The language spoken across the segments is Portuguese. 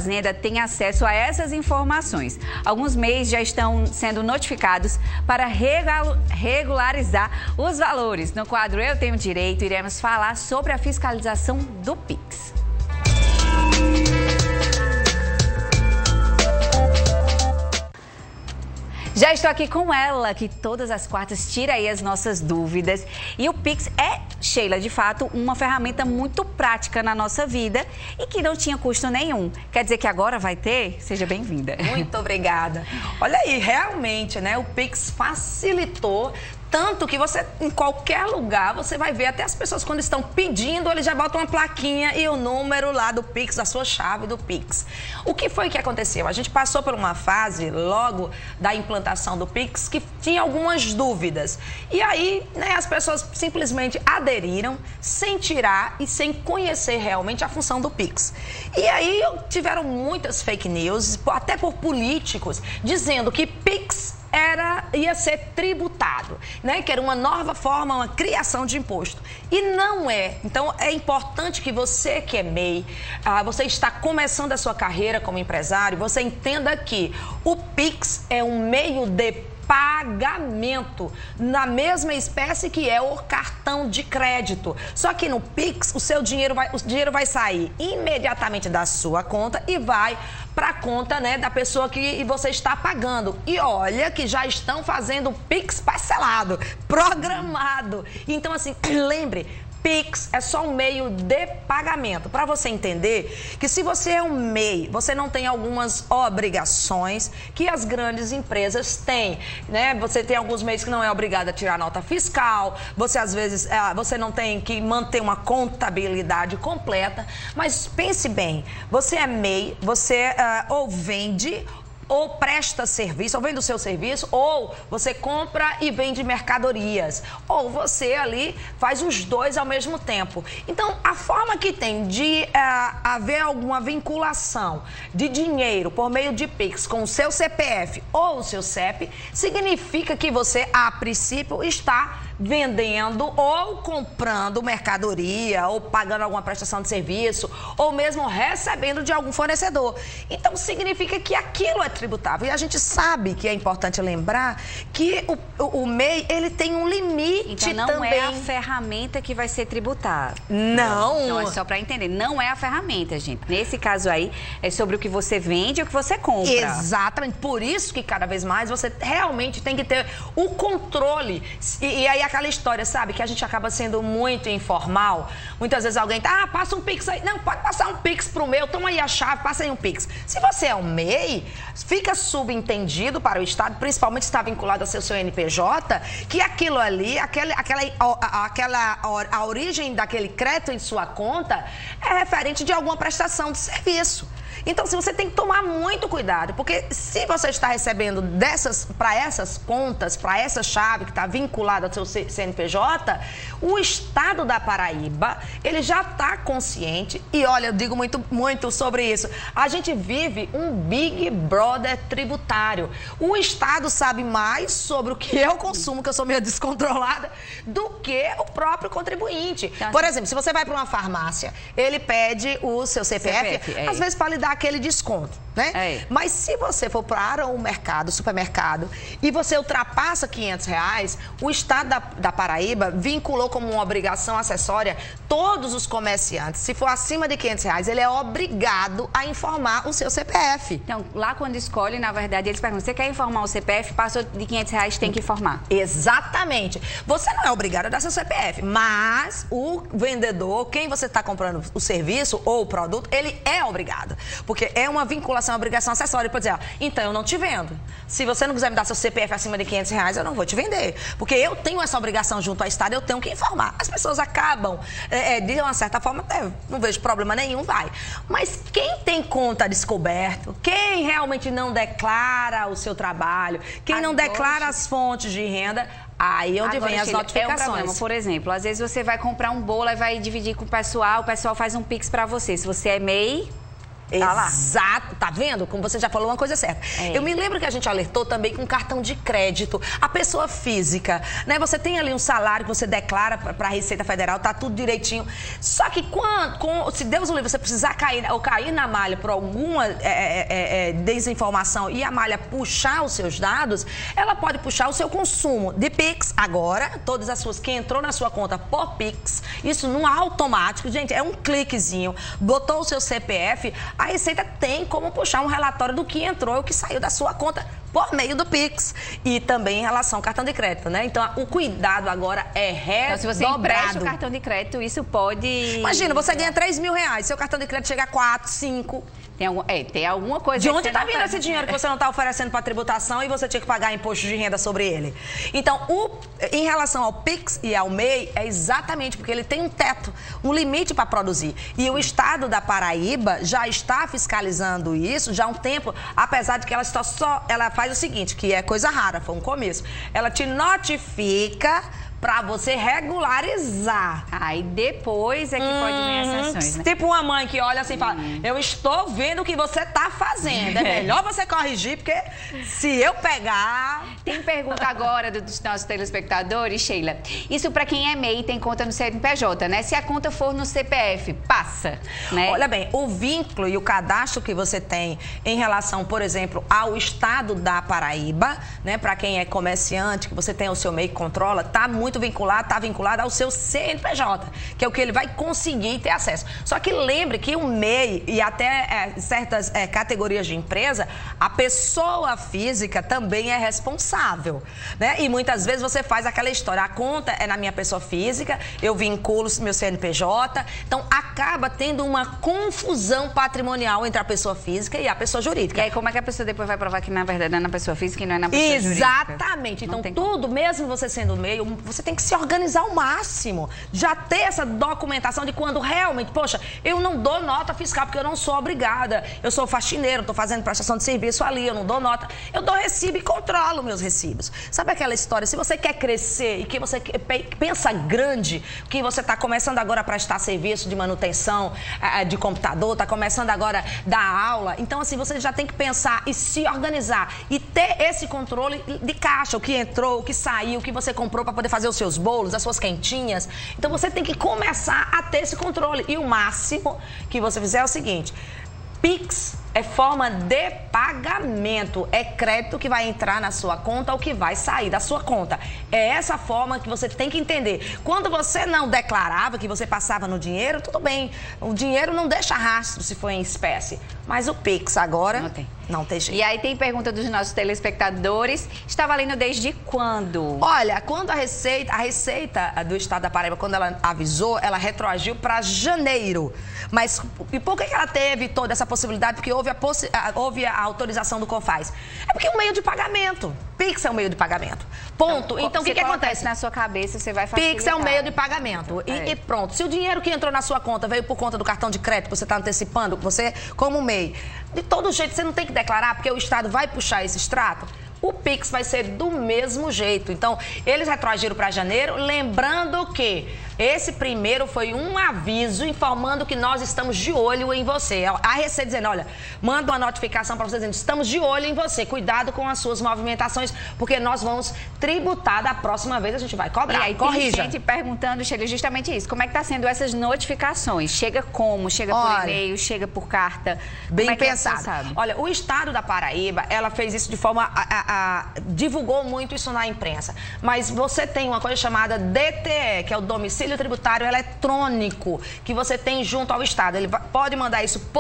Fazenda tem acesso a essas informações. Alguns MEIs já estão sendo notificados para regularizar os valores. No quadro Eu Tenho Direito, iremos falar sobre a fiscalização do Pix. Já estou aqui com ela, que todas as quartas tira aí as nossas dúvidas. E o Pix é, Sheila, de fato, uma ferramenta muito prática na nossa vida e que não tinha custo nenhum. Quer dizer que agora vai ter? Seja bem-vinda. Muito obrigada. Olha aí, realmente, né? O Pix facilitou. Tanto que você, em qualquer lugar, você vai ver, até as pessoas quando estão pedindo, eles já botam uma plaquinha e o número lá do Pix, a sua chave do Pix. O que foi que aconteceu? A gente passou por uma fase, logo da implantação do Pix, que tinha algumas dúvidas. E aí, né, as pessoas simplesmente aderiram, sem tirar e sem conhecer realmente a função do Pix. E aí tiveram muitas fake news, até por políticos, dizendo que Pix ia ser tributado, né? Que era uma nova forma, uma criação de imposto. E não é. Então, é importante que você que é MEI, você está começando a sua carreira como empresário, você entenda que o Pix é um meio de pagamento na mesma espécie que é o cartão de crédito. Só que no Pix, o dinheiro vai sair imediatamente da sua conta e vai para a conta, né, da pessoa que você está pagando. E olha que já estão fazendo Pix parcelado, programado. Então, assim, lembre, Pix é só um meio de pagamento. Para você entender que se você é um MEI, você não tem algumas obrigações que as grandes empresas têm, né? Você tem alguns MEIs que não é obrigado a tirar nota fiscal, você às vezes, você não tem que manter uma contabilidade completa, mas pense bem, você é MEI, você ou vende ou presta serviço, ou vende o seu serviço, ou você compra e vende mercadorias, ou você ali faz os dois ao mesmo tempo. Então, a forma que tem de haver alguma vinculação de dinheiro por meio de Pix com o seu CPF ou o seu CEP, significa que você, a princípio, está vendendo ou comprando mercadoria, ou pagando alguma prestação de serviço, ou mesmo recebendo de algum fornecedor. Então, significa que aquilo é tributável. E a gente sabe que é importante lembrar que o MEI, ele tem um limite então, não também. é a ferramenta que vai ser tributada. Não. Não, é só para entender. Não é a ferramenta, gente. Nesse caso aí, é sobre o que você vende e o que você compra. Exatamente. Por isso que cada vez mais você realmente tem que ter o controle. E aí aquela história, sabe? Que a gente acaba sendo muito informal. Muitas vezes alguém passa um Pix aí. Não, pode passar um Pix pro meu. Toma aí a chave, passa aí um Pix. Se você é um MEI, fica subentendido para o Estado, principalmente se está vinculado ao seu CNPJ, que aquilo ali, a origem daquele crédito em sua conta é referente de alguma prestação de serviço. Então, você tem que tomar muito cuidado, porque se você está recebendo para essas contas, para essa chave que está vinculada ao seu CNPJ, o Estado da Paraíba, ele já está consciente e, olha, eu digo muito sobre isso. A gente vive um Big Brother tributário. O Estado sabe mais sobre o que eu consumo, que eu sou meio descontrolada, do que o próprio contribuinte. Por exemplo, se você vai para uma farmácia, ele pede o seu CPF às vezes para lhe dar aquele desconto, né? Mas se você for para o mercado, supermercado, e você ultrapassa R$500, o Estado da Paraíba vinculou como uma obrigação acessória todos os comerciantes. Se for acima de R$500, ele é obrigado a informar o seu CPF. Então, lá quando escolhe, na verdade, eles perguntam, você quer informar o CPF? Passou de R$500, tem que informar. Exatamente. Você não é obrigado a dar seu CPF, mas o vendedor, quem você está comprando o serviço ou o produto, ele é obrigado. Porque é uma vinculação, uma obrigação acessória. Ele pode dizer, então eu não te vendo. Se você não quiser me dar seu CPF acima de R$500, eu não vou te vender. Porque eu tenho essa obrigação junto ao Estado, eu tenho que informar. As pessoas acabam, de uma certa forma, não vejo problema nenhum, vai. Mas quem tem conta descoberto, quem realmente não declara o seu trabalho, quem não declara as fontes de renda, aí é onde vem as notificações. É um problema, por exemplo, às vezes você vai comprar um bolo e vai dividir com o pessoal faz um Pix para você. Se você é MEI, Exato, tá vendo? Como você já falou, uma coisa certa. Eu me lembro que a gente alertou também com cartão de crédito. A pessoa física, né? Você tem ali um salário que você declara para a Receita Federal, tá tudo direitinho. Só que se Deus o livre, você precisar cair na malha por alguma desinformação e a malha puxar os seus dados, ela pode puxar o seu consumo de Pix. Agora, todas as suas que entrou na sua conta por Pix, isso no automático, gente, é um cliquezinho, botou o seu CPF, a Receita tem como puxar um relatório do que entrou e o que saiu da sua conta por meio do Pix. E também em relação ao cartão de crédito, né? Então, o cuidado agora é redobrado. Então, se você empresta o cartão de crédito, isso pode... Imagina, você ganha 3 mil reais, seu cartão de crédito chega a 4, 5... Tem alguma coisa... De onde está vindo esse dinheiro que você não está oferecendo para tributação e você tinha que pagar imposto de renda sobre ele? Então, em relação ao Pix e ao MEI, é exatamente porque ele tem um teto, um limite para produzir. E o estado da Paraíba já está fiscalizando isso já há um tempo, apesar de que ela faz o seguinte, que é coisa rara, foi um começo. Ela te notifica para você regularizar. Aí depois é que pode vir as sanções, né? Tipo uma mãe que olha assim e fala, eu estou vendo o que você está fazendo. É melhor você corrigir, porque se eu pegar... Tem pergunta agora dos nossos telespectadores, Sheila. Isso para quem é MEI e tem conta no CNPJ, né? Se a conta for no CPF, passa, né? Olha bem, o vínculo e o cadastro que você tem em relação, por exemplo, ao estado da Paraíba, né? Para quem é comerciante, que você tem o seu MEI que controla, tá muito vinculado ao seu CNPJ, que é o que ele vai conseguir ter acesso. Só que lembre que o MEI e até certas categorias de empresa, a pessoa física também é responsável, né? E muitas vezes você faz aquela história, a conta é na minha pessoa física, eu vinculo meu CNPJ, então acaba tendo uma confusão patrimonial entre a pessoa física e a pessoa jurídica. E aí como é que a pessoa depois vai provar que na verdade é na pessoa física e não é na pessoa jurídica? Exatamente. Então tudo, mesmo você sendo MEI, você tem que se organizar ao máximo. Já ter essa documentação de quando realmente, poxa, eu não dou nota fiscal porque eu não sou obrigada. Eu sou faxineiro, estou fazendo prestação de serviço ali, eu não dou nota. Eu dou recibo e controlo meus recibos. Sabe aquela história? Se você quer crescer e que você pensa grande, que você está começando agora a prestar serviço de manutenção de computador, está começando agora a dar aula, então assim, você já tem que pensar e se organizar e ter esse controle de caixa, o que entrou, o que saiu, o que você comprou para poder fazer os seus bolos, as suas quentinhas. Então você tem que começar a ter esse controle. E o máximo que você fizer é o seguinte: Pix é forma de pagamento, é crédito que vai entrar na sua conta ou que vai sair da sua conta. É essa forma que você tem que entender. Quando você não declarava que você passava no dinheiro, tudo bem, o dinheiro não deixa rastro se for em espécie, mas o Pix agora não tem jeito. E aí tem pergunta dos nossos telespectadores, está valendo desde quando? Olha, quando a Receita do Estado da Paraíba, quando ela avisou, ela retroagiu para janeiro. Mas e por que ela teve toda essa possibilidade? Porque houve a autorização do CONFAZ. É porque é um meio de pagamento. Pix é um meio de pagamento. Ponto. Então o que acontece? Na sua cabeça, você vai facilitar. Pix é um meio de pagamento. E pronto. Se o dinheiro que entrou na sua conta veio por conta do cartão de crédito, você está antecipando, você, como MEI, de todo jeito, você não tem que declarar, porque o Estado vai puxar esse extrato. O Pix vai ser do mesmo jeito. Então, eles retroagiram para janeiro, lembrando que esse primeiro foi um aviso informando que nós estamos de olho em você. A Receita dizendo, olha, manda uma notificação para você dizendo, estamos de olho em você, cuidado com as suas movimentações, porque nós vamos tributar da próxima vez, a gente vai cobrar. E aí corrija. Tem gente perguntando, Sheila, justamente isso, como é que está sendo essas notificações? Chega como? Chega por e-mail? Chega por carta? Bem pensado. Olha, o Estado da Paraíba, ela fez isso de forma... divulgou muito isso na imprensa. Mas você tem uma coisa chamada DTE, que é o Domicílio Tributário Eletrônico, que você tem junto ao Estado. Ele pode mandar isso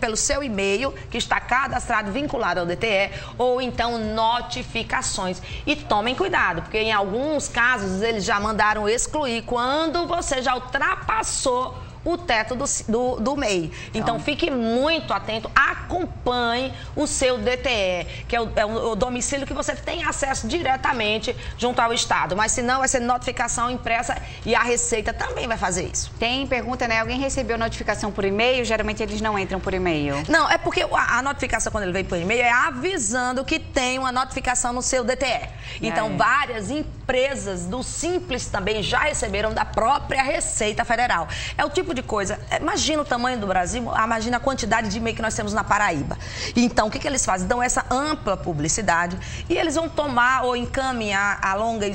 pelo seu e-mail, que está cadastrado, vinculado ao DTE, ou então notificações. E tomem cuidado, porque em alguns casos eles já mandaram excluir quando você já ultrapassou o teto do MEI. Então, fique muito atento, acompanhe o seu DTE, que é o domicílio que você tem acesso diretamente junto ao Estado. Mas, se não, vai ser notificação impressa e a Receita também vai fazer isso. Tem pergunta, né? Alguém recebeu notificação por e-mail? Geralmente, eles não entram por e-mail. Não, é porque a notificação, quando ele vem por e-mail, é avisando que tem uma notificação no seu DTE. Então, várias empresas empresas do Simples também já receberam da própria Receita Federal. É o tipo de coisa, imagina o tamanho do Brasil, imagina a quantidade de e-mail que nós temos na Paraíba. Então, o que eles fazem? Dão essa ampla publicidade e eles vão tomar ou encaminhar a longa,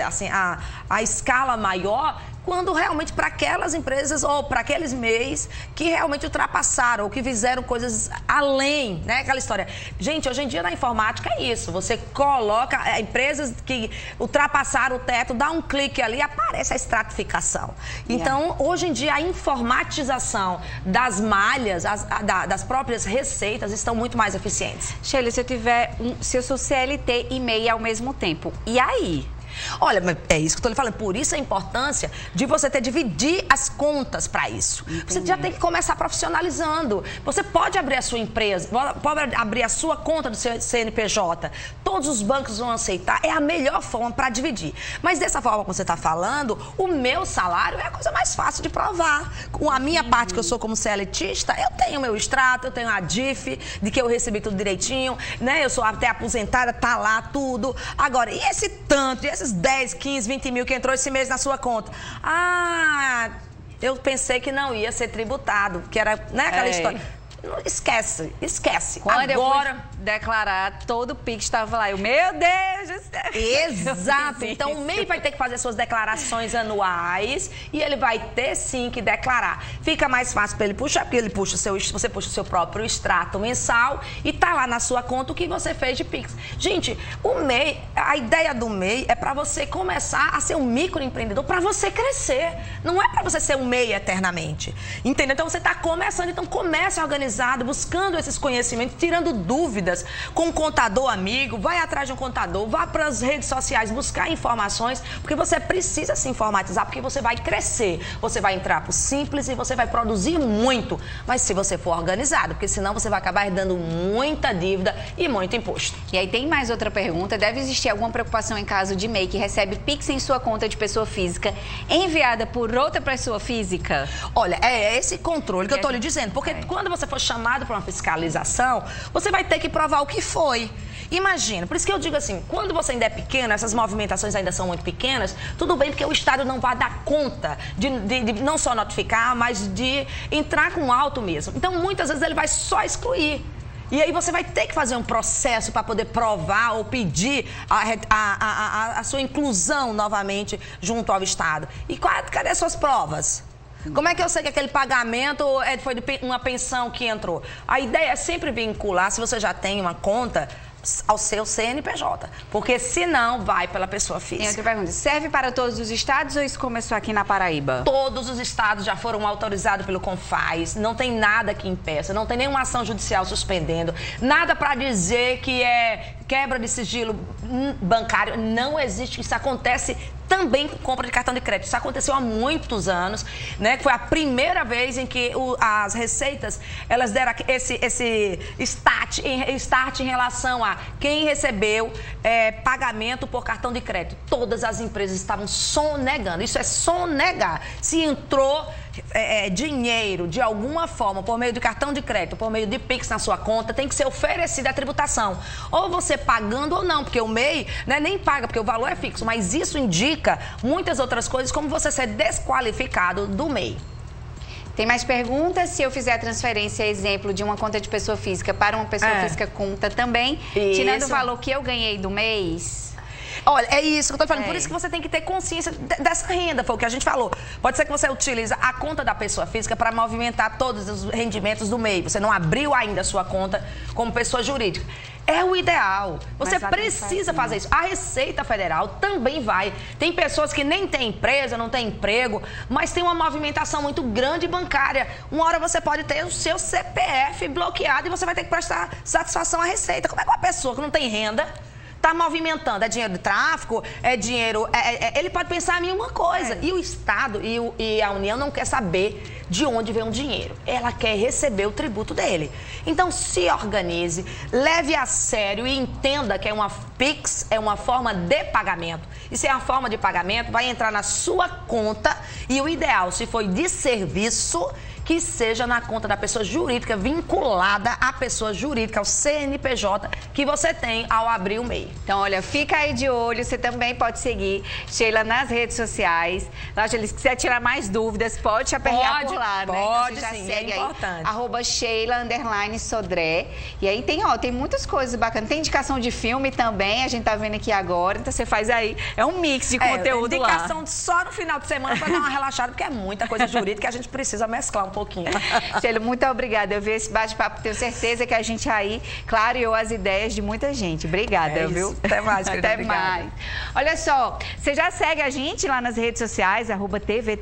assim, a escala maior, quando realmente para aquelas empresas ou para aqueles MEIs que realmente ultrapassaram ou que fizeram coisas além, né? Aquela história. Gente, hoje em dia na informática é isso. Você coloca empresas que ultrapassaram o teto, dá um clique ali, aparece a estratificação. Então, hoje em dia a informatização das malhas, das próprias receitas estão muito mais eficientes. Sheila, se eu sou CLT e MEI ao mesmo tempo, e aí? Olha, é isso que eu estou lhe falando. Por isso a importância de você dividir as contas para isso. Entendi. Você já tem que começar profissionalizando. Você pode abrir a sua empresa, pode abrir a sua conta do seu CNPJ. Todos os bancos vão aceitar. É a melhor forma para dividir. Mas dessa forma que você está falando, o meu salário é a coisa mais fácil de provar. Com a minha parte, que eu sou como CLTista, eu tenho meu extrato, eu tenho a DIF, de que eu recebi tudo direitinho, né? Eu sou até aposentada, tá lá tudo. Agora, e esse tanto, e esses 10, 15, 20 mil que entrou esse mês na sua conta? Ah, eu pensei que não ia ser tributado, que era, né, aquela história. Esquece. Quando agora eu fui declarar, todo o PIX estava lá. Meu Deus do céu. Exato. Então o MEI vai ter que fazer suas declarações anuais e ele vai ter sim que declarar. Fica mais fácil para ele puxar, porque ele puxa você puxa o seu próprio extrato mensal e tá lá na sua conta o que você fez de PIX. Gente, o MEI, a ideia do MEI é para você começar a ser um microempreendedor, para você crescer. Não é para você ser um MEI eternamente. Entendeu? Então você está começando, então comece a organizar, buscando esses conhecimentos, tirando dúvidas com um contador amigo, vai atrás de um contador, vá para as redes sociais buscar informações, porque você precisa se informatizar, porque você vai crescer, você vai entrar para o Simples e você vai produzir muito, mas se você for organizado, porque senão você vai acabar herdando muita dívida e muito imposto. E aí tem mais outra pergunta, deve existir alguma preocupação em caso de MEI que recebe PIX em sua conta de pessoa física enviada por outra pessoa física? Olha, é esse controle que eu estou lhe dizendo, porque quando você for chamado para uma fiscalização, você vai ter que provar o que foi. Imagina, por isso que eu digo assim, quando você ainda é pequeno, essas movimentações ainda são muito pequenas, tudo bem, porque o Estado não vai dar conta de não só notificar, mas de entrar com auto mesmo. Então, muitas vezes ele vai só excluir. E aí você vai ter que fazer um processo para poder provar ou pedir a sua inclusão novamente junto ao Estado. E cadê as suas provas? Como é que eu sei que aquele pagamento foi de uma pensão que entrou? A ideia é sempre vincular, se você já tem uma conta, ao seu CNPJ, porque senão vai pela pessoa física. E outra pergunta, serve para todos os estados ou isso começou aqui na Paraíba? Todos os estados já foram autorizados pelo CONFAZ, não tem nada que impeça, não tem nenhuma ação judicial suspendendo, nada para dizer que é quebra de sigilo bancário, não existe, isso acontece também com compra de cartão de crédito. Isso aconteceu há muitos anos, né? Foi a primeira vez em que as receitas, elas deram esse start em relação a quem recebeu pagamento por cartão de crédito. Todas as empresas estavam sonegando. Isso é sonegar. Se entrou dinheiro de alguma forma por meio de cartão de crédito, por meio de PIX na sua conta, tem que ser oferecida a tributação. Ou você pagando ou não, porque o MEI, né, nem paga, porque o valor é fixo, mas isso indica muitas outras coisas, como você ser desqualificado do MEI. Tem mais perguntas? Se eu fizer a transferência, exemplo, de uma conta de pessoa física para uma pessoa física, conta também, tirando o valor que eu ganhei do mês? Olha, é isso que eu tô falando. Por isso que você tem que ter consciência dessa renda, foi o que a gente falou. Pode ser que você utilize a conta da pessoa física para movimentar todos os rendimentos do MEI. Você não abriu ainda a sua conta como pessoa jurídica. É o ideal. Você precisa fazer isso. A Receita Federal também vai. Tem pessoas que nem têm empresa, não têm emprego, mas tem uma movimentação muito grande bancária. Uma hora você pode ter o seu CPF bloqueado e você vai ter que prestar satisfação à Receita. Como é que uma pessoa que não tem renda está movimentando? É dinheiro de tráfico? É dinheiro... ele pode pensar em uma coisa. E o Estado e a União não quer saber de onde vem o dinheiro. Ela quer receber o tributo dele. Então, se organize, leve a sério e entenda que uma PIX é uma forma de pagamento. E se é uma forma de pagamento, vai entrar na sua conta e o ideal, se foi de serviço, que seja na conta da pessoa jurídica vinculada à pessoa jurídica, ao CNPJ que você tem ao abrir o MEI. Então, olha, fica aí de olho. Você também pode seguir Sheila nas redes sociais. Lá, se quiser tirar mais dúvidas, pode apertar por lá, né? Pode, então, você já sim, segue é importante. Aí, @Sheila_Sodré. E aí tem, ó, tem muitas coisas bacanas. Tem indicação de filme também, a gente tá vendo aqui agora. Então, você faz aí, é um mix de conteúdo lá. Indicação só no final de semana para dar uma relaxada, porque é muita coisa jurídica que a gente precisa mesclar um pouquinho. Sheila, muito obrigada. Eu vi esse bate-papo, tenho certeza que a gente aí clareou as ideias de muita gente. Obrigada, viu? Até mais, querida. Até mais. Olha só, você já segue a gente lá nas redes sociais, @TV